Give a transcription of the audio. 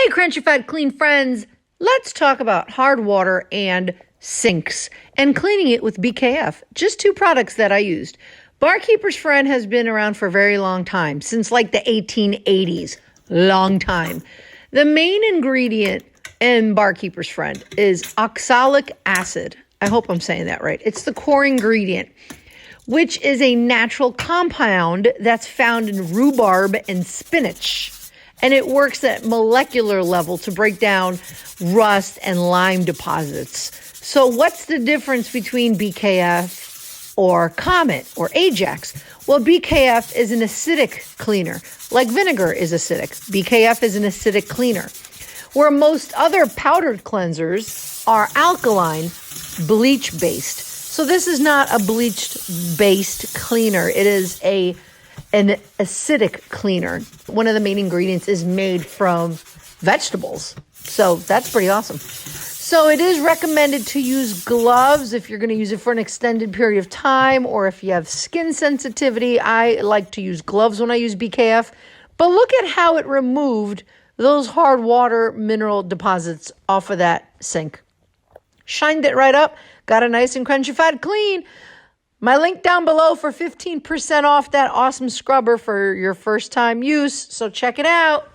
Hey, Crunchy Clean friends, let's talk about hard water and sinks and cleaning it with BKF. Just two products that I used. Barkeeper's Friend has been around for a very long time, since like the 1880s. Long time. The main ingredient in Barkeeper's Friend is oxalic acid. I hope I'm saying that right. It's the core ingredient, which is a natural compound that's found in rhubarb and spinach. And it works at molecular level to break down rust and lime deposits. So what's the difference between BKF or Comet or Ajax? Well, BKF is an acidic cleaner, like vinegar is acidic. BKF is an acidic cleaner, where most other powdered cleansers are alkaline, bleach-based. So this is not a bleach-based cleaner. It is an acidic cleaner. One of the main ingredients is made from vegetables. So that's pretty awesome. So it is recommended to use gloves if you're going to use it for an extended period of time, or if you have skin sensitivity. I like to use gloves when I use BKF. But look at how it removed those hard water mineral deposits off of that sink. Shined it right up, got it nice and crunchy clean. My link down below for 15% off that awesome scrubber for your first time use. So check it out.